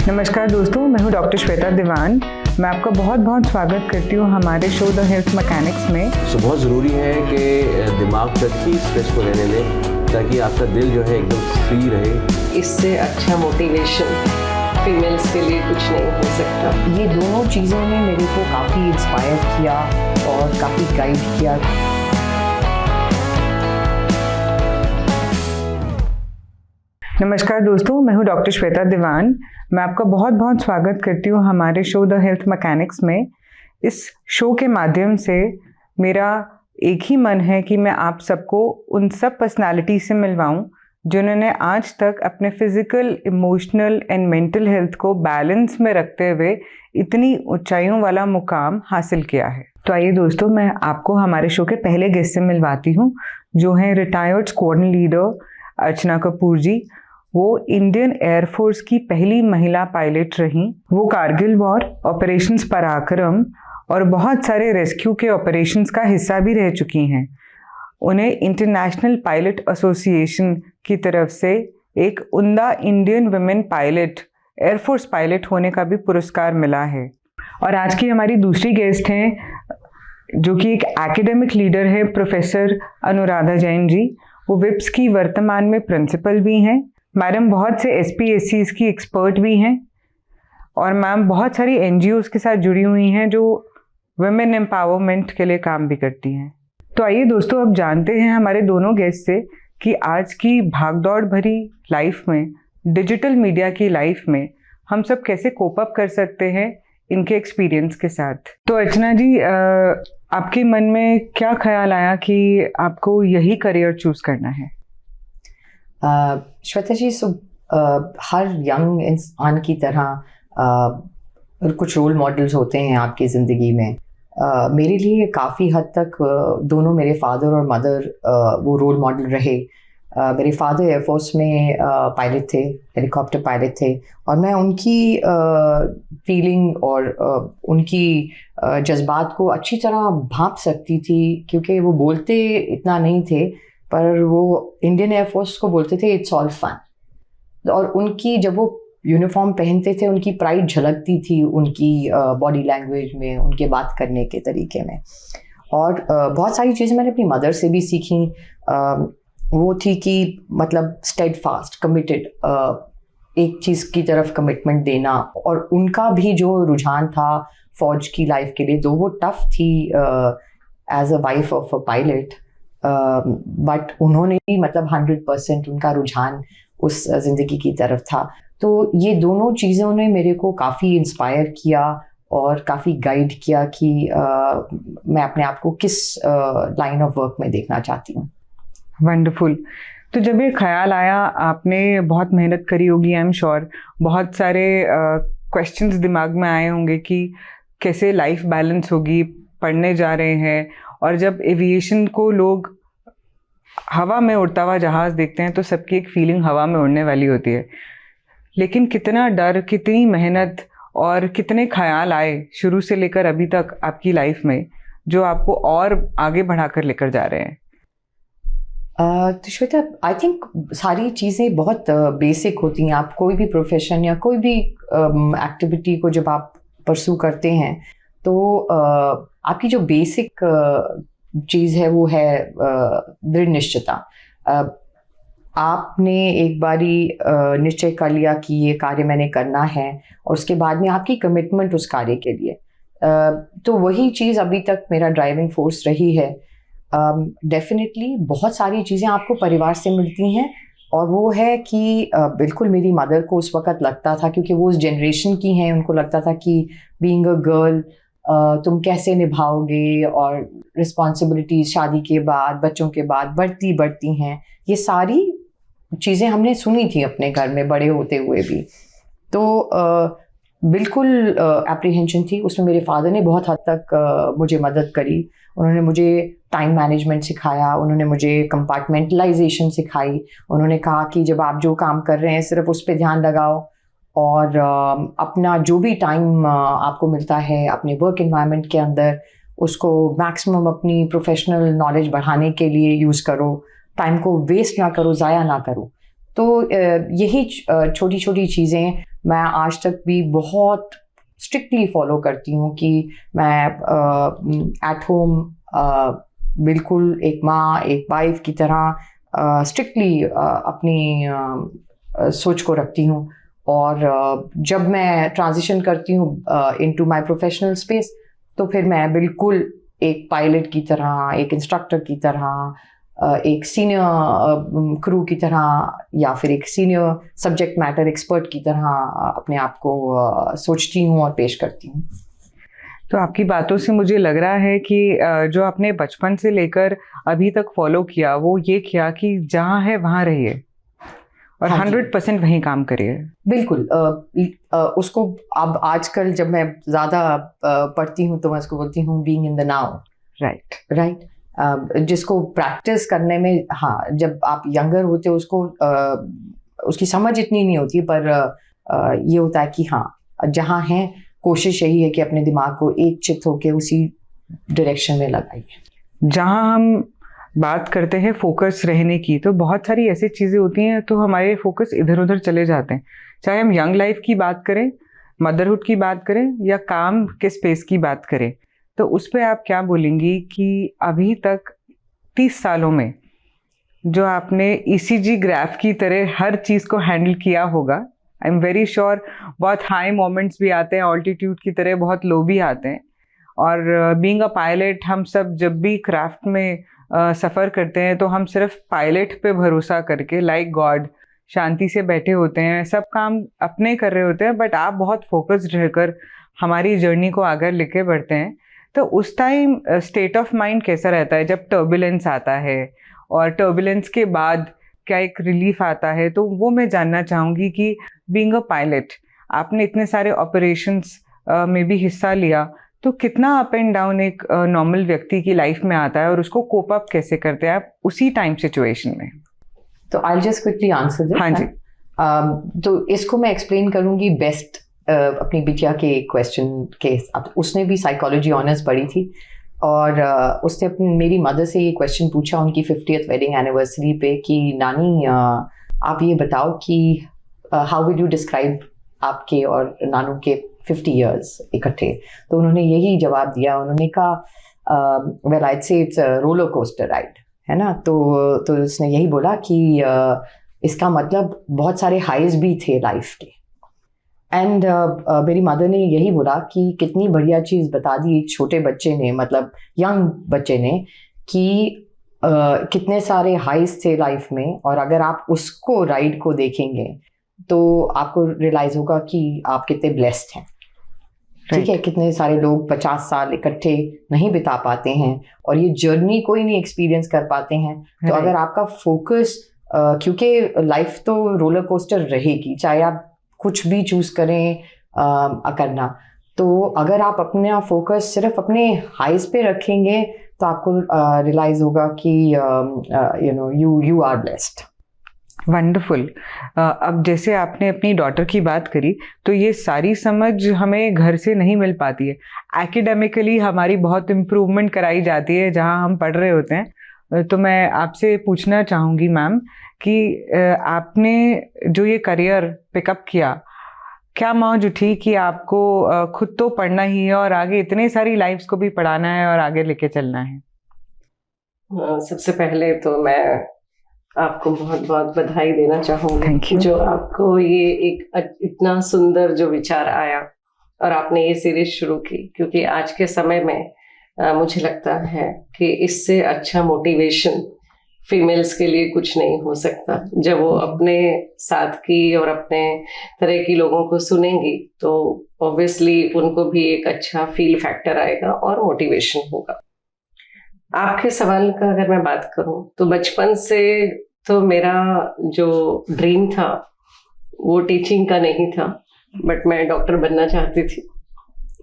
नमस्कार दोस्तों, मैं हूं डॉक्टर श्वेता दीवान। मैं आपका बहुत बहुत स्वागत करती हूं हमारे शो द हेल्थ मैकेनिक्स में। तो बहुत ज़रूरी है कि दिमाग तक ही स्ट्रेस को रहने दें ताकि आपका दिल जो है एकदम फ्री रहे। इससे अच्छा मोटिवेशन फीमेल्स के लिए कुछ नहीं हो सकता। ये दोनों चीज़ों ने मेरे को काफ़ी इंस्पायर किया और काफ़ी गाइड किया। नमस्कार दोस्तों, मैं हूं डॉक्टर श्वेता दीवान। मैं आपका बहुत बहुत स्वागत करती हूं हमारे शो द हेल्थ मैकेनिक्स में। इस शो के माध्यम से मेरा एक ही मन है कि मैं आप सबको उन सब पर्सनालिटी से मिलवाऊं जिन्होंने आज तक अपने physical, emotional and mental health को बैलेंस में रखते हुए इतनी ऊंचाइयों वाला मुकाम हासिल किया है। तो आइए दोस्तों, मैं आपको हमारे शो के पहले गेस्ट से मिलवाती हूँ, जो हैं रिटायर्ड स्क्वाड्रन लीडर अर्चना कपूर जी। वो इंडियन एयरफोर्स की पहली महिला पायलट रहीं। वो कारगिल वॉर, ऑपरेशंस पराक्रम और बहुत सारे रेस्क्यू के ऑपरेशंस का हिस्सा भी रह चुकी हैं। उन्हें इंटरनेशनल पायलट एसोसिएशन की तरफ से एक उम्दा Indian women pilot, air force pilot होने का भी पुरस्कार मिला है। और आज की हमारी दूसरी गेस्ट हैं, जो कि एक एकेडमिक लीडर है, प्रोफेसर अनुराधा जैन जी। वो विप्स की वर्तमान में प्रिंसिपल भी हैं। मैडम बहुत से SPSCs की एक्सपर्ट भी हैं और मैम बहुत सारी NGOs के साथ जुड़ी हुई हैं जो वुमेन एम्पावरमेंट के लिए काम भी करती हैं। तो आइए दोस्तों, अब जानते हैं हमारे दोनों गेस्ट से कि आज की भागदौड़ भरी लाइफ में, डिजिटल मीडिया की लाइफ में हम सब कैसे कोप अप कर सकते हैं इनके एक्सपीरियंस के साथ। तो अर्चना जी, आपके मन में क्या ख्याल आया कि आपको यही करियर चूज करना है? श्वेता जी, हर यंग इंसान की तरह कुछ रोल मॉडल्स होते हैं आपकी ज़िंदगी में। मेरे लिए काफ़ी हद तक दोनों मेरे फादर और मदर वो रोल मॉडल रहे। मेरे फादर एयरफोर्स में पायलट थे, हेलीकॉप्टर पायलट थे, और मैं उनकी फीलिंग और उनकी जज्बात को अच्छी तरह भांप सकती थी, क्योंकि वो बोलते इतना नहीं थे पर वो इंडियन एयरफोर्स को बोलते थे इट्स ऑल फन। और उनकी जब वो यूनिफॉर्म पहनते थे, उनकी प्राइड झलकती थी उनकी बॉडी लैंग्वेज में, उनके बात करने के तरीके में। और बहुत सारी चीज़ें मैंने अपनी मदर से भी सीखी। वो थी कि मतलब स्टेड फास्ट, कमिटेड, एक चीज़ की तरफ कमिटमेंट देना। और उनका भी जो रुझान था फौज की लाइफ के लिए, तो वो टफ थी as a wife of a pilot, but उन्होंने भी मतलब 100% उनका रुझान उस ज़िंदगी की तरफ था। तो ये दोनों चीज़ों ने मेरे को काफ़ी इंस्पायर किया और काफ़ी गाइड किया कि मैं अपने आप को किस लाइन ऑफ वर्क में देखना चाहती हूँ। वंडरफुल। तो जब ये ख्याल आया, आपने बहुत मेहनत करी होगी, आई एम श्योर। बहुत सारे क्वेश्चंस दिमाग में आए होंगे कि कैसे लाइफ बैलेंस होगी, पढ़ने जा रहे हैं, और जब एविएशन को लोग हवा में उड़ता हुआ जहाज़ देखते हैं तो सबकी एक फीलिंग हवा में उड़ने वाली होती है। लेकिन कितना डर, कितनी मेहनत और कितने ख्याल आए शुरू से लेकर अभी तक आपकी लाइफ में, जो आपको और आगे बढ़ाकर लेकर जा रहे हैं? तो श्वेता, आई थिंक सारी चीज़ें बहुत बेसिक होती हैं। आप कोई भी प्रोफेशन या कोई भी एक्टिविटी को जब आप परस्यू करते हैं तो आपकी जो बेसिक चीज़ है वो है दृढ़ निश्चयता। आपने एक बारी निश्चय कर लिया कि ये कार्य मैंने करना है, और उसके बाद में आपकी कमिटमेंट उस कार्य के लिए। तो वही चीज़ अभी तक मेरा ड्राइविंग फोर्स रही है। डेफिनेटली बहुत सारी चीज़ें आपको परिवार से मिलती हैं, और वो है कि बिल्कुल मेरी मदर को उस वक़्त लगता था, क्योंकि वो उस जनरेशन की हैं, उनको लगता था कि बीइंग अ गर्ल तुम कैसे निभाओगे, और रिस्पॉन्सिबिलिटीज़ शादी के बाद, बच्चों के बाद बढ़ती हैं। ये सारी चीज़ें हमने सुनी थी अपने घर में बड़े होते हुए भी। तो बिल्कुल एप्रीहेंशन थी। उसमें मेरे फादर ने बहुत हद तक मुझे मदद करी। उन्होंने मुझे टाइम मैनेजमेंट सिखाया, उन्होंने मुझे कंपार्टमेंटलाइजेशन सिखाई। उन्होंने कहा कि जब आप जो काम कर रहे हैं सिर्फ उस पर ध्यान लगाओ, और अपना जो भी टाइम आपको मिलता है अपने वर्क एनवायरनमेंट के अंदर, उसको मैक्सिमम अपनी प्रोफेशनल नॉलेज बढ़ाने के लिए यूज़ करो। टाइम को वेस्ट ना करो, ज़ाया ना करो। तो यही छोटी छोटी चीज़ें मैं आज तक भी बहुत स्ट्रिक्टली फॉलो करती हूँ कि मैं एट होम बिल्कुल एक माँ एक वाइफ की तरह स्ट्रिक्टली अपनी सोच को रखती हूँ। और जब मैं ट्रांजिशन करती हूँ इनटू माय प्रोफेशनल स्पेस, तो फिर मैं बिल्कुल एक पायलट की तरह, एक इंस्ट्रक्टर की तरह, एक सीनियर क्रू की तरह, या फिर एक सीनियर सब्जेक्ट मैटर एक्सपर्ट की तरह अपने आप को सोचती हूँ और पेश करती हूँ। तो आपकी बातों से मुझे लग रहा है कि जो आपने बचपन से लेकर अभी तक फॉलो किया वो ये किया कि जहाँ है वहाँ रहिए और हाँ जी। 100% वहीं काम करिए। बिल्कुल। उसको अब आजकल जब मैं ज़्यादा पढ़ती हूँ तो मैं उसको बोलती हूँ being in the now. Right. जिसको प्रैक्टिस करने में, हाँ, जब आप यंगर होते हो उसको उसकी समझ इतनी नहीं होती, पर ये होता है कि हाँ, जहाँ है कोशिश यही है कि अपने दिमाग को एक चित होकर उसी डायरेक्शन में लगाइए। जहाँ हम बात करते हैं फोकस रहने की, तो बहुत सारी ऐसी चीज़ें होती हैं तो हमारे फोकस इधर उधर चले जाते हैं। चाहे हम यंग लाइफ की बात करें, मदरहुड की बात करें या काम के स्पेस की बात करें, तो उस पर आप क्या बोलेंगी कि अभी तक 30 सालों में जो आपने ECG ग्राफ की तरह हर चीज़ को हैंडल किया होगा, आई एम वेरी श्योर बहुत हाई मोमेंट्स भी आते हैं, ऑल्टीट्यूड की तरह बहुत लो भी आते हैं, और बीइंग अ पायलट हम सब जब भी क्राफ्ट में सफ़र करते हैं तो हम सिर्फ पायलट पे भरोसा करके लाइक गॉड शांति से बैठे होते हैं, सब काम अपने कर रहे होते हैं, बट आप बहुत फोकस्ड रहकर हमारी जर्नी को आगे लेके बढ़ते हैं। तो उस टाइम स्टेट ऑफ माइंड कैसा रहता है जब टर्बुलेंस आता है, और टर्बुलेंस के बाद क्या एक रिलीफ आता है? तो वो मैं जानना चाहूँगी कि बीइंग अ पायलट आपने इतने सारे ऑपरेशंस में भी हिस्सा लिया, तो कितना अप एंड डाउन एक नॉर्मल व्यक्ति की लाइफ में आता है और उसको कोप अप कैसे करते हैं आप उसी टाइम सिचुएशन में? तो I will just quickly answer this. हाँ जी। तो इसको मैं एक्सप्लेन करूँगी बेस्ट अपनी बिटिया के क्वेश्चन के साथ। उसने भी साइकोलॉजी ऑनर्स पढ़ी थी, और उसने अपनी मेरी मदर से ये क्वेश्चन पूछा उनकी 50th वेडिंग एनिवर्सरी पे कि नानी आप ये बताओ कि हाउ विल यू डिस्क्राइब आपके और नानू के 50 इयर्स इकट्ठे। तो उन्होंने यही जवाब दिया। उन्होंने कहा वेल आईड से इट्स रोलर कोस्टर राइड, है ना। तो उसने यही बोला कि इसका मतलब बहुत सारे हाइज भी थे लाइफ के। एंड मेरी मदर ने यही बोला कि कितनी बढ़िया चीज़ बता दी एक छोटे बच्चे ने, मतलब यंग बच्चे ने, कि कितने सारे हाइज थे लाइफ में, और अगर आप उसको राइड को देखेंगे तो आपको रियलाइज होगा कि आप कितने ब्लेस्ड हैं। ठीक है, कितने सारे लोग 50 साल इकट्ठे नहीं बिता पाते हैं और ये जर्नी कोई नहीं एक्सपीरियंस कर पाते हैं। तो अगर आपका फोकस, क्योंकि लाइफ तो रोलर कोस्टर रहेगी चाहे आप कुछ भी चूज करें करना, तो अगर आप अपना फोकस सिर्फ अपने हाइज पे रखेंगे तो आपको रियलाइज होगा कि यू आर ब्लेस्ड। वंडरफुल। अब जैसे आपने अपनी डॉटर की बात करी, तो ये सारी समझ हमें घर से नहीं मिल पाती है। एकेडमिकली हमारी बहुत इम्प्रूवमेंट कराई जाती है जहाँ हम पढ़ रहे होते हैं। तो मैं आपसे पूछना चाहूँगी मैम कि आपने जो ये करियर पिकअप किया, क्या मौज उठी कि आपको खुद तो पढ़ना ही है और आगे इतने सारी लाइफ्स को भी पढ़ाना है और आगे लेके चलना है? सबसे पहले तो मैं आपको बहुत बहुत बधाई देना चाहूँगी जो आपको ये एक इतना सुंदर जो विचार आया और आपने ये सीरीज शुरू की, क्योंकि आज के समय में मुझे लगता है कि इससे अच्छा मोटिवेशन फीमेल्स के लिए कुछ नहीं हो सकता। जब वो अपने साथ की और अपने तरह की लोगों को सुनेंगी तो ऑब्वियसली उनको भी एक अच्छा फील फैक्टर आएगा और मोटिवेशन होगा। आपके सवाल का अगर मैं बात करूं तो बचपन से तो मेरा जो ड्रीम था वो टीचिंग का नहीं था, बट मैं डॉक्टर बनना चाहती थी,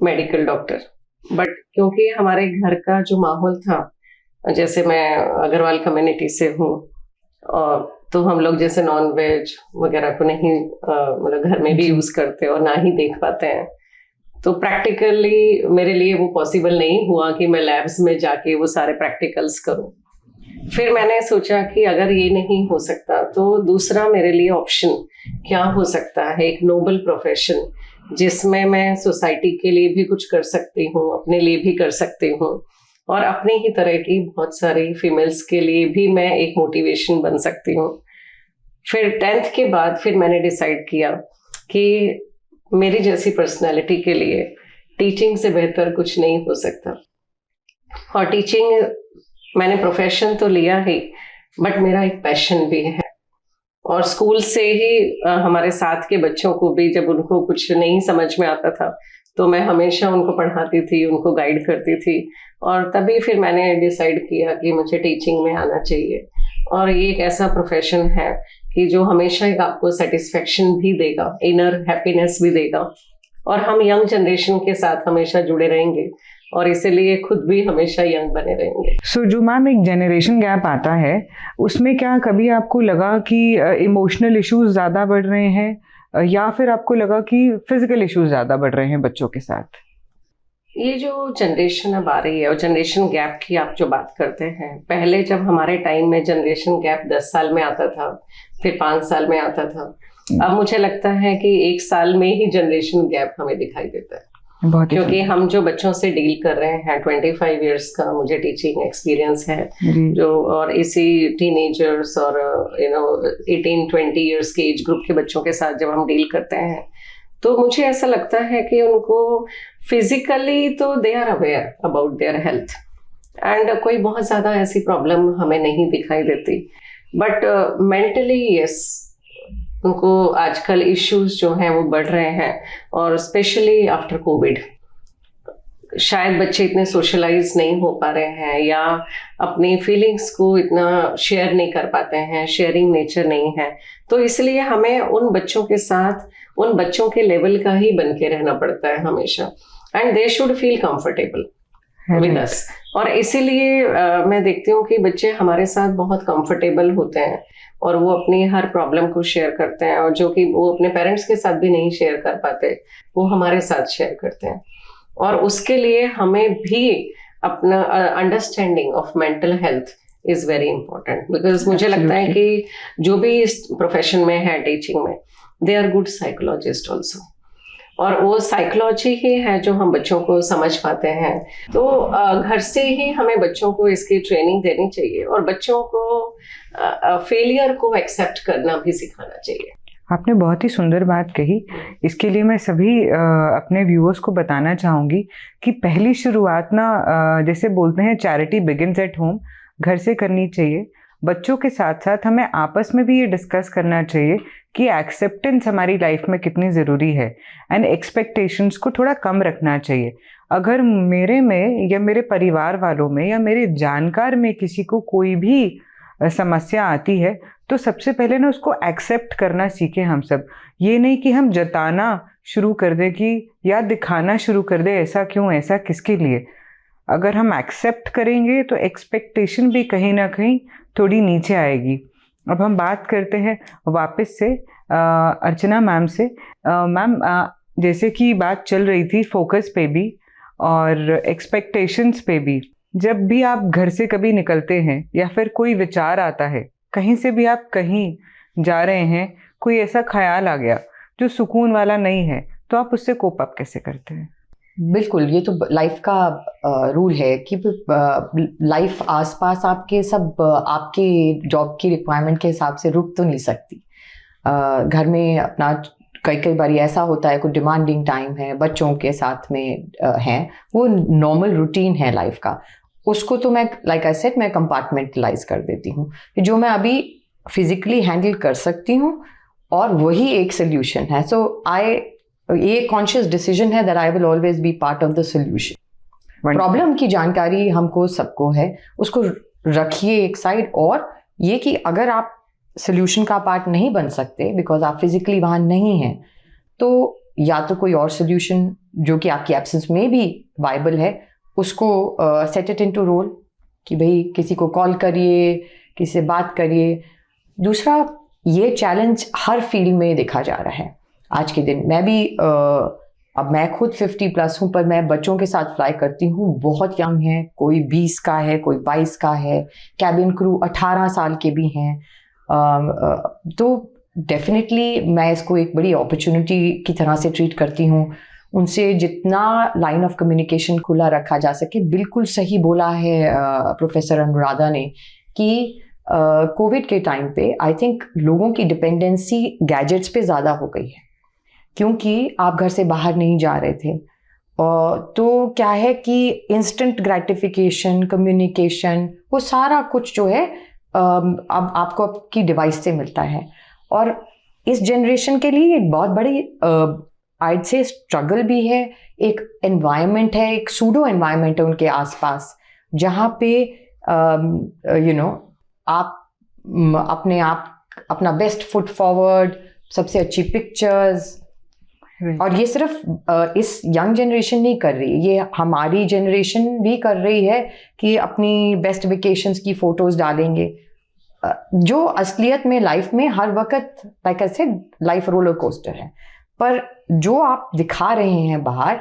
मेडिकल डॉक्टर। बट क्योंकि हमारे घर का जो माहौल था, जैसे मैं अग्रवाल कम्युनिटी से हूँ, और तो हम लोग जैसे नॉन वेज वगैरह को नहीं मतलब घर में भी यूज़ करते और ना ही देख पाते हैं, तो प्रैक्टिकली मेरे लिए वो पॉसिबल नहीं हुआ कि मैं लैब्स में जाके वो सारे प्रैक्टिकल्स करूं। फिर मैंने सोचा कि अगर ये नहीं हो सकता तो दूसरा मेरे लिए ऑप्शन क्या हो सकता है, एक नोबल प्रोफेशन जिसमें मैं सोसाइटी के लिए भी कुछ कर सकती हूँ, अपने लिए भी कर सकती हूँ और अपने ही तरह की बहुत सारी फीमेल्स के लिए भी मैं एक मोटिवेशन बन सकती हूँ। फिर 10th के बाद फिर मैंने डिसाइड किया कि मेरी जैसी पर्सनालिटी के लिए टीचिंग से बेहतर कुछ नहीं हो सकता। और टीचिंग मैंने प्रोफेशन तो लिया ही, बट मेरा एक पैशन भी है। और स्कूल से ही हमारे साथ के बच्चों को भी जब उनको कुछ नहीं समझ में आता था तो मैं हमेशा उनको पढ़ाती थी, उनको गाइड करती थी। और तभी फिर मैंने डिसाइड किया कि मुझे टीचिंग में आना चाहिए। और ये एक ऐसा प्रोफेशन है कि जो हमेशा एक आपको सेटिस्फेक्शन भी देगा, इनर हैप्पीनेस भी देगा, और हम यंग जनरेशन के साथ हमेशा जुड़े रहेंगे और इसीलिए खुद भी हमेशा यंग बने रहेंगे। सो जो मैम एक जनरेशन गैप आता है उसमें क्या कभी आपको लगा कि इमोशनल इश्यूज ज़्यादा बढ़ रहे हैं या फिर आपको लगा कि फिजिकल इश्यूज ज़्यादा बढ़ रहे हैं बच्चों के साथ? ये जो जनरेशन अब आ रही है और जनरेशन गैप की आप जो बात करते हैं, पहले जब हमारे टाइम में जनरेशन गैप 10 साल में आता था, फिर 5 साल में आता था, अब मुझे लगता है कि 1 साल में ही जनरेशन गैप हमें दिखाई देता है। क्योंकि हम जो बच्चों से डील कर रहे हैं, 25 इयर्स का मुझे टीचिंग एक्सपीरियंस है जो, और इसी टीनेजर्स और 18-20 इयर्स के एज ग्रुप के बच्चों के साथ जब हम डील करते हैं तो मुझे ऐसा लगता है कि उनको फिजिकली तो they are aware about their health and कोई बहुत ज़्यादा ऐसी प्रॉब्लम हमें नहीं दिखाई देती, बट मेंटली यस, उनको आजकल इश्यूज जो हैं वो बढ़ रहे हैं। और स्पेशली आफ्टर कोविड शायद बच्चे इतने सोशलाइज नहीं हो पा रहे हैं या अपनी फीलिंग्स को इतना शेयर नहीं कर पाते हैं, शेयरिंग नेचर नहीं है, तो इसलिए हमें उन बच्चों के साथ उन बच्चों के लेवल का ही बन के रहना पड़ता है हमेशा, and they should feel comfortable with us. और इसीलिए मैं देखती हूँ कि बच्चे हमारे साथ बहुत कंफर्टेबल होते हैं और वो अपनी हर प्रॉब्लम को शेयर करते हैं, और जो कि वो अपने पेरेंट्स के साथ भी नहीं शेयर कर पाते वो हमारे साथ शेयर करते हैं। और उसके लिए हमें भी अपना understanding of mental health is very important, because मुझे लगता है कि जो भी इस प्रोफेशन में है टीचिंग में, they are good psychologist also, और वो साइकोलॉजी ही है जो हम बच्चों को समझ पाते हैं। तो घर से ही हमें बच्चों को इसकी ट्रेनिंग देनी चाहिए और बच्चों को फेलियर को एक्सेप्ट करना भी सिखाना चाहिए। आपने बहुत ही सुंदर बात कही। इसके लिए मैं सभी अपने व्यूअर्स को बताना चाहूँगी कि पहली शुरुआत ना जैसे बोलते हैं चैरिटी बिगिंस एट होम, घर से करनी चाहिए। बच्चों के साथ साथ हमें आपस में भी ये डिस्कस करना चाहिए कि एक्सेप्टेंस हमारी लाइफ में कितनी ज़रूरी है एंड एक्सपेक्टेशंस को थोड़ा कम रखना चाहिए। अगर मेरे में या मेरे परिवार वालों में या मेरे जानकार में किसी को कोई भी समस्या आती है तो सबसे पहले ना उसको एक्सेप्ट करना सीखें हम सब। ये नहीं कि हम जताना शुरू कर दें कि या दिखाना शुरू कर दें ऐसा क्यों, ऐसा किसके लिए। अगर हम एक्सेप्ट करेंगे तो एक्सपेक्टेशन भी कहीं ना कहीं थोड़ी नीचे आएगी। अब हम बात करते हैं वापस से अर्चना मैम से। मैम जैसे कि बात चल रही थी फोकस पे भी और एक्सपेक्टेशंस पे भी, जब भी आप घर से कभी निकलते हैं या फिर कोई विचार आता है, कहीं से भी आप कहीं जा रहे हैं, कोई ऐसा ख्याल आ गया जो सुकून वाला नहीं है, तो आप उससे कोप अप कैसे करते हैं? बिल्कुल, ये तो लाइफ का रूल है कि लाइफ आसपास आपके सब आपके जॉब की रिक्वायरमेंट के हिसाब से रुक तो नहीं सकती। घर में अपना कई बार ऐसा होता है, कोई डिमांडिंग टाइम है, बच्चों के साथ में है, वो नॉर्मल रूटीन है लाइफ का। उसको तो मैं लाइक आई सेड मैं कंपार्टमेंटलाइज कर देती हूँ, जो मैं अभी फिजिकली हैंडल कर सकती हूँ और वही एक सोल्यूशन है। सो ये कॉन्शियस डिसीजन है that I will always be part of the solution. Problem की जानकारी हमको सबको है, उसको रखिए एक साइड, और ये कि अगर आप सोल्यूशन का पार्ट नहीं बन सकते बिकॉज आप फिजिकली वहाँ नहीं हैं, तो या तो कोई और सोल्यूशन जो कि आपकी एब्सेंस में भी वाइबल है उसको सेट इट इनटू रोल कि भाई किसी को कॉल करिए, किसी से बात करिए। दूसरा, ये चैलेंज हर फील्ड में देखा जा रहा है आज के दिन। मैं भी अब मैं खुद 50+ हूँ, पर मैं बच्चों के साथ फ्लाई करती हूँ, बहुत यंग है, कोई 20 का है, कोई 22 का है, कैबिन क्रू 18 साल के भी हैं। तो डेफिनेटली मैं इसको एक बड़ी अपॉर्चुनिटी की तरह से ट्रीट करती हूँ। उनसे जितना लाइन ऑफ कम्युनिकेशन खुला रखा जा सके। बिल्कुल सही बोला है प्रोफेसर अनुराधा ने कि कोविड के टाइम पे आई थिंक लोगों की डिपेंडेंसी गैजेट्स पे ज़्यादा हो गई है, क्योंकि आप घर से बाहर नहीं जा रहे थे। तो क्या है कि इंस्टेंट ग्रेटिफिकेशन, कम्युनिकेशन, वो सारा कुछ जो है अब आपको आपकी डिवाइस से मिलता है। और इस जनरेशन के लिए एक बहुत बड़ी I'd say स्ट्रगल भी है। एक एनवायरनमेंट है, एक सूडो एनवायरनमेंट है उनके आसपास, जहाँ पे आप अपना बेस्ट फुट फॉरवर्ड, सबसे अच्छी पिक्चर्स, और ये सिर्फ इस यंग जनरेशन नहीं कर रही, ये हमारी जनरेशन भी कर रही है कि अपनी बेस्ट वेकेशंस की फोटोज डालेंगे। जो असलियत में लाइफ में हर वक्त like I said life roller coaster है, पर जो आप दिखा रहे हैं बाहर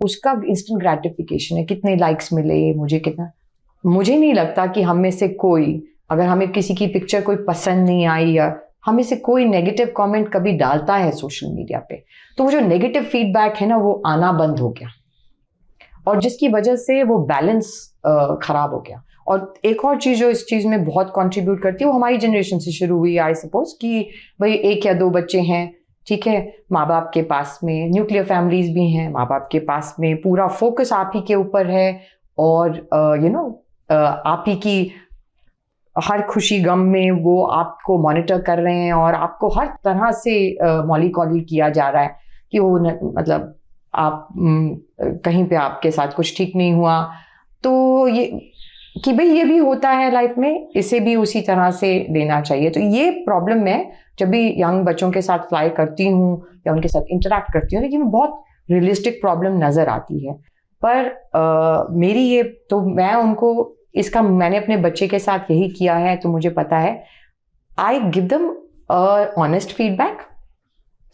उसका इंस्टेंट ग्रेटिफिकेशन है। कितने लाइक्स मिले, मुझे नहीं लगता कि हम में से कोई, अगर हमें किसी की पिक्चर कोई पसंद नहीं आई या हमें से कोई नेगेटिव कमेंट कभी डालता है सोशल मीडिया पे, तो वो जो नेगेटिव फीडबैक है ना, वो आना बंद हो गया, और जिसकी वजह से वो बैलेंस खराब हो गया। और एक और चीज़ जो इस चीज़ में बहुत कंट्रीब्यूट करती है, वो हमारी जनरेशन से शुरू हुई आई सपोज, कि भाई 1 या 2 बच्चे हैं, ठीक है, माँ बाप के पास में, न्यूक्लियर फैमिलीज भी हैं, माँ बाप के पास में पूरा फोकस आप ही के ऊपर है, और आप ही की हर खुशी गम में वो आपको मॉनिटर कर रहे हैं, और आपको हर तरह से मौली कौली किया जा रहा है कि वो मतलब आप कहीं पे आपके साथ कुछ ठीक नहीं हुआ तो ये कि भाई ये भी होता है लाइफ में, इसे भी उसी तरह से लेना चाहिए। तो ये प्रॉब्लम मैं जब भी यंग बच्चों के साथ फ्लाई करती हूँ या उनके साथ इंटरेक्ट करती हूँ, लेकिन बहुत रियलिस्टिक प्रॉब्लम नज़र आती है। पर मेरी ये तो मैं उनको इसका मैंने अपने बच्चे के साथ यही किया है, तो मुझे पता है I give them honest feedback,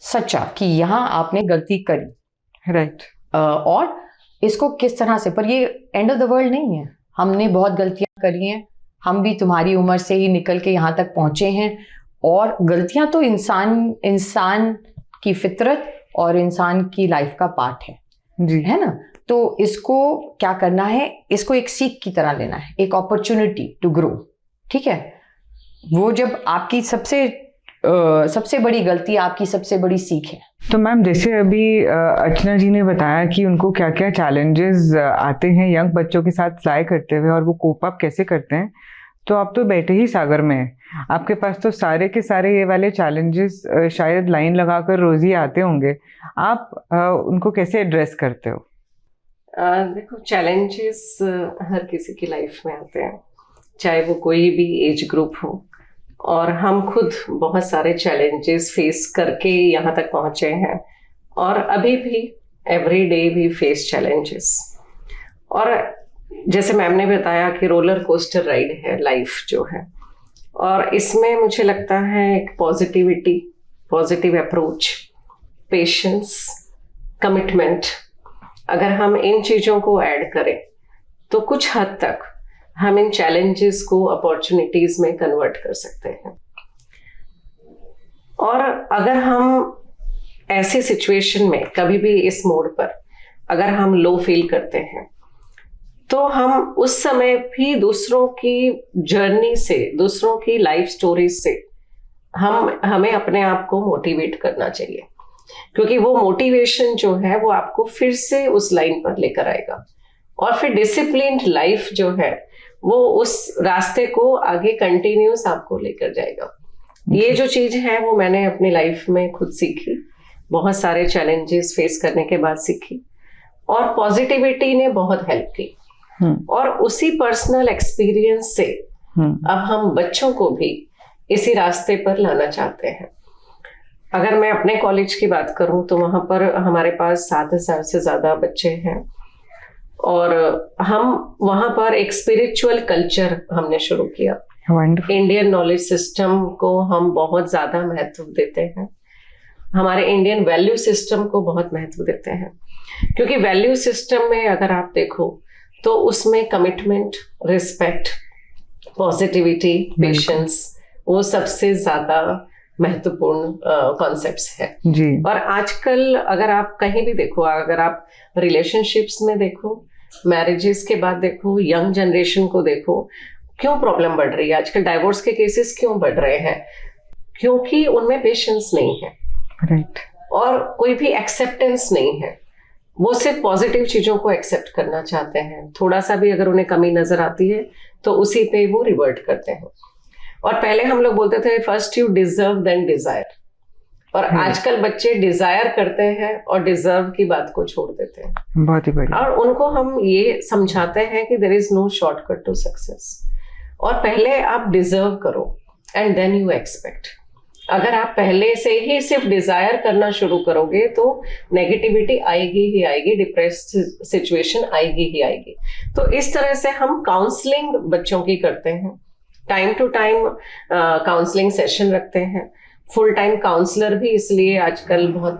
सच्चा कि यहाँ आपने गलती करी, राइट, और इसको किस तरह से, पर ये एंड ऑफ द वर्ल्ड नहीं है, हमने बहुत गलतियां करी हैं, हम भी तुम्हारी उम्र से ही निकल के यहाँ तक पहुँचे हैं, और गलतियां तो इंसान की फितरत और इंसान की लाइफ का पार्ट है जी, है ना। तो इसको क्या करना है, इसको एक सीख की तरह लेना है, एक अपॉर्चुनिटी टू ग्रो, ठीक है। वो जब आपकी सबसे बड़ी गलती आपकी सबसे बड़ी सीख है। तो मैम जैसे अभी अर्चना जी ने बताया कि उनको क्या क्या चैलेंजेस आते हैं यंग बच्चों के साथ फ्लाई करते हुए और वो कोप अप कैसे करते हैं, तो आप तो बैठे ही सागर में हैं, आपके पास तो सारे के सारे ये वाले चैलेंजेस शायद लाइन लगाकर रोज ही आते होंगे, आप उनको कैसे एड्रेस करते हो? देखो, चैलेंजेस हर किसी की लाइफ में आते हैं, चाहे वो कोई भी एज ग्रुप हो, और हम खुद बहुत सारे चैलेंजेस फेस करके यहाँ तक पहुँचे हैं, और अभी भी एवरी डे भी फेस चैलेंजेस। और जैसे मैम ने बताया कि रोलर कोस्टर राइड है लाइफ जो है, और इसमें मुझे लगता है एक positivity, positive approach, patience, commitment, अगर हम इन चीज़ों को ऐड करें तो कुछ हद तक हम इन चैलेंजेस को अपॉर्चुनिटीज में कन्वर्ट कर सकते हैं। और अगर हम ऐसी सिचुएशन में कभी भी इस मोड पर अगर हम लो फील करते हैं, तो हम उस समय भी दूसरों की जर्नी से, दूसरों की लाइफ स्टोरी से हमें अपने आप को मोटिवेट करना चाहिए, क्योंकि वो मोटिवेशन जो है वो आपको फिर से उस लाइन पर लेकर आएगा, और फिर डिसिप्लिन्ड लाइफ जो है वो उस रास्ते को आगे कंटिन्यूस आपको लेकर जाएगा। ये जो चीज है वो मैंने अपनी लाइफ में खुद सीखी, बहुत सारे चैलेंजेस फेस करने के बाद सीखी, और पॉजिटिविटी ने बहुत हेल्प की। और उसी पर्सनल एक्सपीरियंस से अब हम बच्चों को भी इसी रास्ते पर लाना चाहते हैं। अगर मैं अपने कॉलेज की बात करूं तो वहां पर हमारे पास 7,000 से ज्यादा बच्चे हैं, और हम वहां पर एक स्पिरिचुअल कल्चर हमने शुरू किया। इंडियन नॉलेज सिस्टम को हम बहुत ज्यादा महत्व देते हैं, हमारे इंडियन वैल्यू सिस्टम को बहुत महत्व देते हैं, क्योंकि वैल्यू सिस्टम में अगर आप देखो तो उसमें कमिटमेंट, रिस्पेक्ट, पॉजिटिविटी, पेशेंस वो सबसे ज्यादा महत्वपूर्ण कॉन्सेप्ट्स है जी। और आजकल अगर आप कहीं भी देखो, अगर आप रिलेशनशिप्स में देखो, मैरिजेस के बाद देखो, यंग जनरेशन को देखो, क्यों प्रॉब्लम बढ़ रही है आजकल, डाइवोर्स के केसेस क्यों बढ़ रहे हैं? क्योंकि उनमें पेशेंस नहीं है, राइट, और कोई भी एक्सेप्टेंस नहीं है। वो सिर्फ पॉजिटिव चीजों को एक्सेप्ट करना चाहते हैं, थोड़ा सा भी अगर उन्हें कमी नजर आती है तो उसी पे वो रिवर्ट करते हैं। और पहले हम लोग बोलते थे first you deserve then desire, और आजकल बच्चे डिजायर करते हैं और डिजर्व की बात को छोड़ देते हैं। बहुत ही बढ़िया। और उनको हम ये समझाते हैं कि there is no shortcut to success, और पहले आप डिजर्व करो एंड देन यू एक्सपेक्ट। अगर आप पहले से ही सिर्फ डिजायर करना शुरू करोगे तो नेगेटिविटी आएगी ही आएगी, डिप्रेस्ड सिचुएशन आएगी ही आएगी। तो इस तरह से हम काउंसलिंग बच्चों की करते हैं, time to time counselling session रखते हैं। फुल टाइम काउंसलर भी इसलिए आजकल बहुत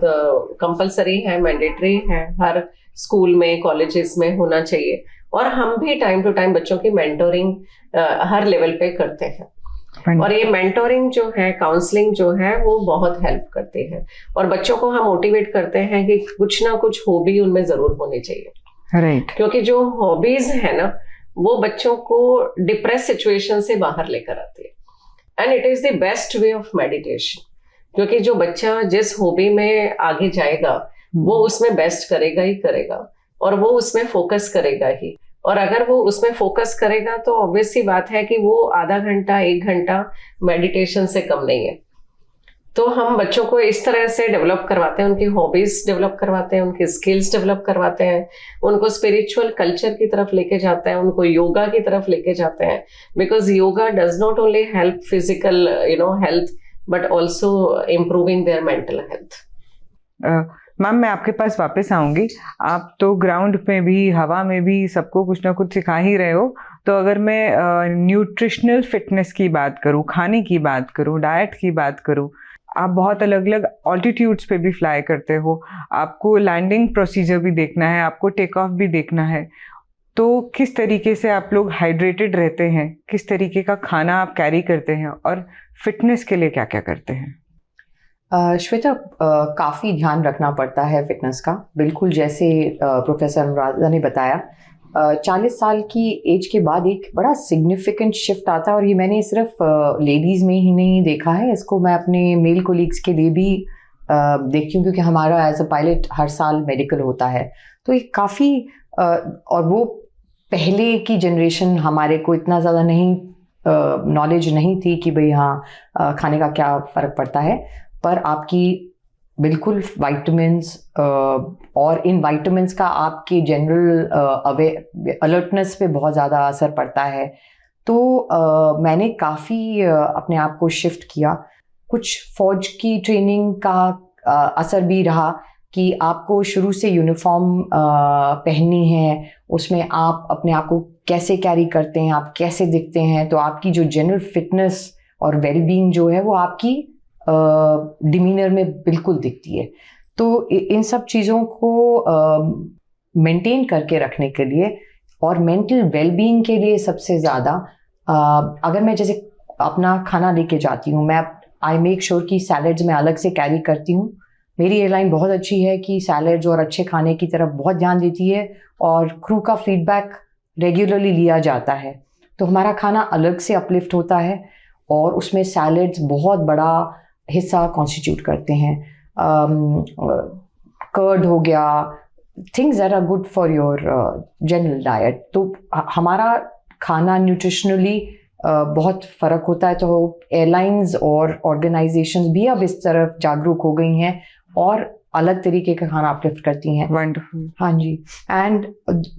कंपलसरी है, मैंडेटरी है, हर स्कूल में, कॉलेजेस में होना चाहिए। और हम भी टाइम टू टाइम बच्चों की मेंटोरिंग हर लेवल पे करते हैं, और ये मेंटोरिंग जो है, काउंसलिंग जो है, वो बहुत हेल्प करती है। और बच्चों को हम मोटिवेट करते हैं कि कुछ ना कुछ हॉबी उनमें जरूर होनी चाहिए, राइट, क्योंकि जो हॉबीज है ना वो बच्चों को डिप्रेस सिचुएशन से बाहर लेकर आती है। And it is the best way of meditation, क्योंकि जो बच्चा जिस हॉबी में आगे जाएगा वो उसमें बेस्ट करेगा ही करेगा, और वो उसमें फोकस करेगा ही। और अगर वो उसमें फोकस करेगा तो ऑब्वियस सी बात है कि वो आधा घंटा, 1 घंटा मेडिटेशन से कम नहीं है। तो हम बच्चों को इस तरह से डेवलप करवाते हैं, उनकी हॉबीज डेवलप करवाते हैं, उनकी स्किल्स डेवलप करवाते हैं, उनको स्पिरिचुअल कल्चर की तरफ लेके जाते हैं, उनको योगा की तरफ लेके जाते हैं। Because yoga does not only help physical health but also improving their mental health. Ma'am, मैं आपके पास वापस आऊंगी। आप तो ग्राउंड में भी, हवा में भी सबको कुछ ना कुछ सिखा ही रहे हो। तो अगर मैं न्यूट्रिशनल फिटनेस की बात करूँ, खाने की बात करूँ, डाइट की बात करूँ, आप बहुत अलग अलग ऑल्टीट्यूड्स पे भी फ्लाई करते हो, आपको लैंडिंग प्रोसीजर भी देखना है, आपको टेक ऑफ भी देखना है। तो किस तरीके से आप लोग हाइड्रेटेड रहते हैं, किस तरीके का खाना आप कैरी करते हैं, और फिटनेस के लिए क्या क्या करते हैं? श्वेता, काफ़ी ध्यान रखना पड़ता है फिटनेस का। बिल्कुल जैसे प्रोफेसर अनुराधा ने बताया, 40 साल की एज के बाद एक बड़ा सिग्निफिकेंट शिफ्ट आता है, और ये मैंने सिर्फ लेडीज़ में ही नहीं देखा है, इसको मैं अपने मेल कोलीग्स के लिए भी देखती हूँ, क्योंकि हमारा एज अ पायलट हर साल मेडिकल होता है। तो ये काफ़ी और वो पहले की जनरेशन, हमारे को इतना ज़्यादा नहीं नॉलेज नहीं थी कि भाई हाँ खाने का क्या फ़र्क पड़ता है, पर आपकी बिल्कुल वाइटामिन्स और इन वाइटामिन्स का आपके जनरल अलर्टनेस पे बहुत ज़्यादा असर पड़ता है। तो मैंने काफ़ी अपने आप को शिफ्ट किया। कुछ फौज की ट्रेनिंग का असर भी रहा कि आपको शुरू से यूनिफॉर्म पहननी है, उसमें आप अपने आप को कैसे कैरी करते हैं, आप कैसे दिखते हैं, तो आपकी जो जनरल फिटनेस और वेलबींग जो है वो आपकी डिमीनर में बिल्कुल दिखती है। तो इन सब चीज़ों को मेंटेन करके रखने के लिए और मेंटल वेलबींग के लिए सबसे ज़्यादा अगर मैं जैसे अपना खाना लेके जाती हूँ, मैं आई मेक श्योर कि सैलड्स मैं अलग से कैरी करती हूँ। मेरी एयरलाइन बहुत अच्छी है कि सैलड्स और अच्छे खाने की तरफ बहुत ध्यान देती है, और क्रू का फीडबैक रेगुलरली लिया जाता है। तो हमारा खाना अलग से अपलिफ्ट होता है, और उसमें सैलड्स बहुत बड़ा हिस्सा कॉन्स्टिट्यूट करते हैं। कर्ड हो गया, things that are good for your general diet. तो हमारा खाना न्यूट्रिशनली बहुत फ़र्क होता है। तो एयरलाइंस और ऑर्गेनाइजेशंस भी अब इस तरफ जागरूक हो गई हैं और अलग तरीके का खाना अपलिफ्ट करती हैं। वंडरफुल। हाँ जी। एंड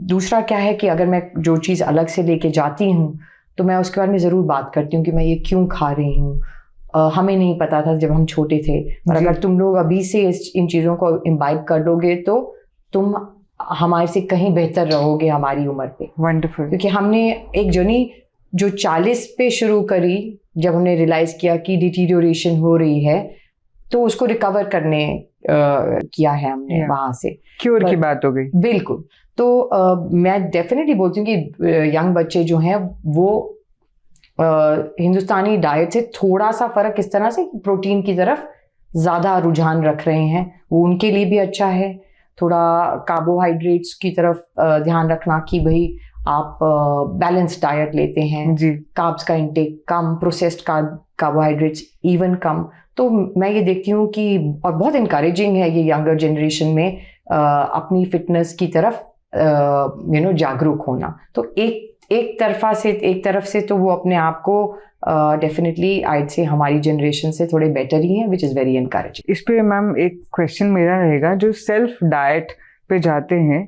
दूसरा क्या है कि अगर मैं जो चीज़ अलग से लेके जाती हूँ तो मैं उसके बारे में ज़रूर बात करती हूँ कि मैं ये क्यों खा रही हूँ। हमें नहीं पता था जब हम छोटे थे, पर अगर तुम लोग अभी से इन चीज़ों को इम्बाइब कर लोगे तो तुम हमारे से कहीं बेहतर रहोगे हमारी उम्र पे। वंडरफुल। क्योंकि हमने एक जर्नी जो 40 पे शुरू करी, जब हमने रियलाइज़ किया कि डिटीरियोरेशन हो रही है, तो उसको रिकवर करने किया है हमने वहाँ से। क्योर की बात हो गई। बिल्कुल। तो मैं डेफिनेटली बोलती हूँ कि यंग बच्चे जो हैं वो हिंदुस्तानी डाइट से थोड़ा सा फ़र्क इस तरह से प्रोटीन की तरफ ज़्यादा रुझान रख रहे हैं, वो उनके लिए भी अच्छा है। थोड़ा कार्बोहाइड्रेट्स की तरफ ध्यान रखना कि भाई आप बैलेंस डाइट लेते हैं जी, कार्ब्स का इंटेक कम, प्रोसेस्ड कार्बोहाइड्रेट्स इवन कम। तो मैं ये देखती हूँ कि और बहुत इनकरेजिंग है ये यंगर जनरेशन में अपनी फिटनेस की तरफ जागरूक होना। तो एक तरफ से तो वो अपने आप को डेफिनेटली आइड से हमारी जनरेशन से थोड़े बेटर ही हैं, विच इज़ वेरी एनकरेजिंग। इस पे मैम एक क्वेश्चन मेरा रहेगा, जो सेल्फ डाइट पे जाते हैं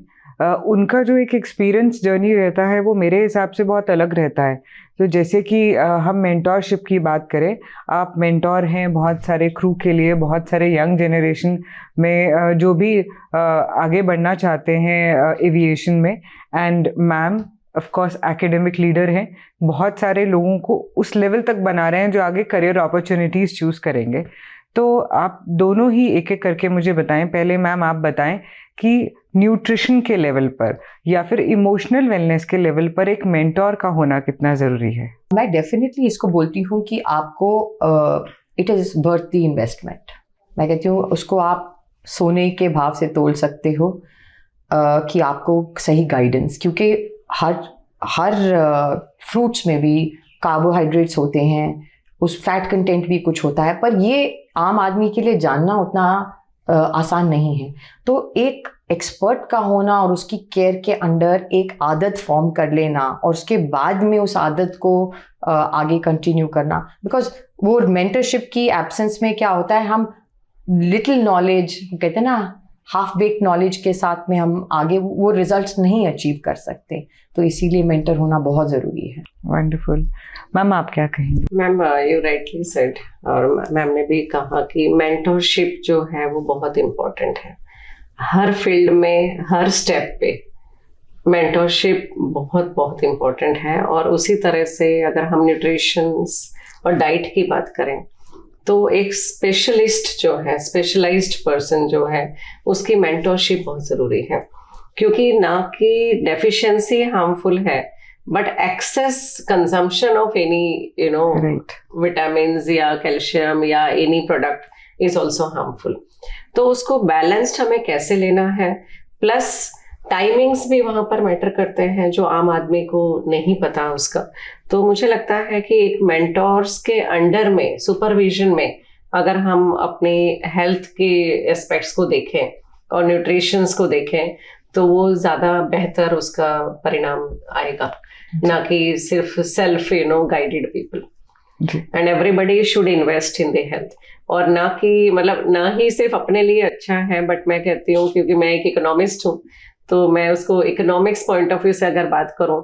उनका जो एक एक्सपीरियंस जर्नी रहता है वो मेरे हिसाब से बहुत अलग रहता है। तो जैसे कि हम मेंटोरशिप की बात करें, आप मेंटोर हैं बहुत सारे क्रू के लिए, बहुत सारे यंग जनरेशन में जो भी आगे बढ़ना चाहते हैं एविएशन में, and ma'am of course academic leader हैं, बहुत सारे लोगों को उस लेवल तक बना रहे हैं जो आगे करियर अपॉर्चुनिटीज़ चूज़ करेंगे। तो आप दोनों ही एक एक करके मुझे बताएं। पहले मैम आप बताएं कि न्यूट्रिशन के लेवल पर या फिर इमोशनल वेलनेस के लेवल पर एक मेंटोर का होना कितना ज़रूरी है। मैं डेफिनेटली इसको बोलती हूँ कि आपको it is worth the investment. मैं कहती हूँ उसको आप सोने के भाव से तोल सकते हो कि आपको सही गाइडेंस, क्योंकि हर फ्रूट्स में भी कार्बोहाइड्रेट्स होते हैं, उस फैट कंटेंट भी कुछ होता है, पर ये आम आदमी के लिए जानना उतना आसान नहीं है। तो एक एक्सपर्ट का होना और उसकी केयर के अंडर एक आदत फॉर्म कर लेना और उसके बाद में उस आदत को आगे कंटिन्यू करना, बिकॉज वो मेंटरशिप की एब्सेंस में क्या होता है, हम लिटिल नॉलेज कहते हैं ना, हाफ बेक्ड नॉलेज के साथ में हम आगे वो रिजल्ट्स नहीं अचीव कर सकते। तो इसीलिए मेंटर होना बहुत ज़रूरी है। वंडरफुल। मैम आप क्या कहेंगे? मैम यू राइटली सेड, और मैम ने भी कहा कि मेंटरशिप जो है वो बहुत इम्पोर्टेंट है। हर फील्ड में, हर स्टेप पे मेंटरशिप बहुत बहुत इम्पोर्टेंट है। और उसी तरह से अगर हम न्यूट्रिशन और डाइट की बात करें तो एक स्पेशलिस्ट जो है, स्पेशलाइज्ड पर्सन जो है, उसकी मेंटरशिप बहुत ज़रूरी है। क्योंकि ना कि डेफिशिएंसी हार्मफुल है, but excess consumption of any vitamin या कैल्शियम या any product is also harmful. तो उसको बैलेंस्ड हमें कैसे लेना है, प्लस टाइमिंग्स भी वहाँ पर मैटर करते हैं जो आम आदमी को नहीं पता उसका। तो मुझे लगता है कि एक मेंटोर्स के अंडर में, सुपरविजन में, अगर हम अपने हेल्थ के एस्पेक्ट्स को देखें और न्यूट्रिशंस को देखें तो वो ज़्यादा बेहतर उसका परिणाम आएगा, ना कि सिर्फ self guided people. And everybody should invest in the health. और ना कि मतलब ना ही सिर्फ अपने लिए अच्छा है, बट मैं कहती हूँ, क्योंकि मैं एक इकोनॉमिस्ट हूँ, तो मैं उसको इकोनॉमिक्स पॉइंट ऑफ व्यू से अगर बात करूँ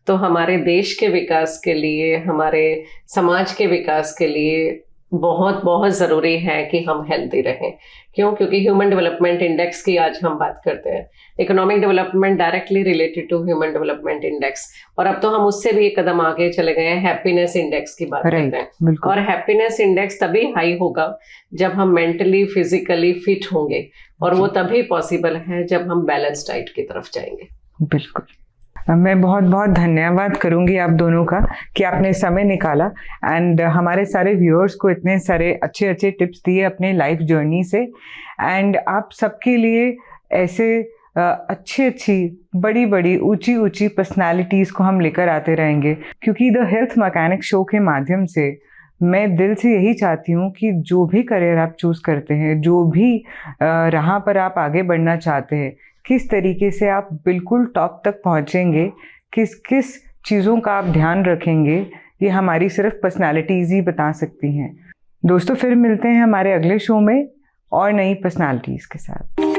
तो हमारे देश के विकास के लिए, हमारे समाज के विकास के लिए बहुत बहुत ज़रूरी है कि हम हेल्दी रहें। क्यों? क्योंकि ह्यूमन डेवलपमेंट इंडेक्स की आज हम बात करते हैं। Economic development directly related to human development index, और अब तो हम उससे भी एक कदम आगे चले गए हैं, हैप्पीनेस इंडेक्स की बात करते हैं। और हैप्पीनेस इंडेक्स तभी हाई होगा जब हम मेंटली, फिजिकली फिट होंगे, और वो तभी पॉसिबल है जब हम बैलेंस डाइट की तरफ जाएंगे। बिल्कुल। मैं बहुत बहुत धन्यवाद करूंगी आप दोनों का कि आपने समय निकाला एंड हमारे सारे व्यूअर्स को इतने सारे अच्छे अच्छे टिप्स दिए अपने लाइफ जर्नी से। एंड आप सबके लिए ऐसे अच्छी अच्छी बड़ी बड़ी ऊंची ऊंची पर्सनालिटीज़ को हम लेकर आते रहेंगे, क्योंकि द हेल्थ मैकेनिक शो के माध्यम से मैं दिल से यही चाहती हूँ कि जो भी करियर आप चूज़ करते हैं, जो भी राह पर आप आगे बढ़ना चाहते हैं, किस तरीके से आप बिल्कुल टॉप तक पहुँचेंगे, किस किस चीज़ों का आप ध्यान रखेंगे, ये हमारी सिर्फ पर्सनालिटीज़ ही बता सकती हैं। दोस्तों, फिर मिलते हैं हमारे अगले शो में और नई पर्सनालिटीज़ के साथ।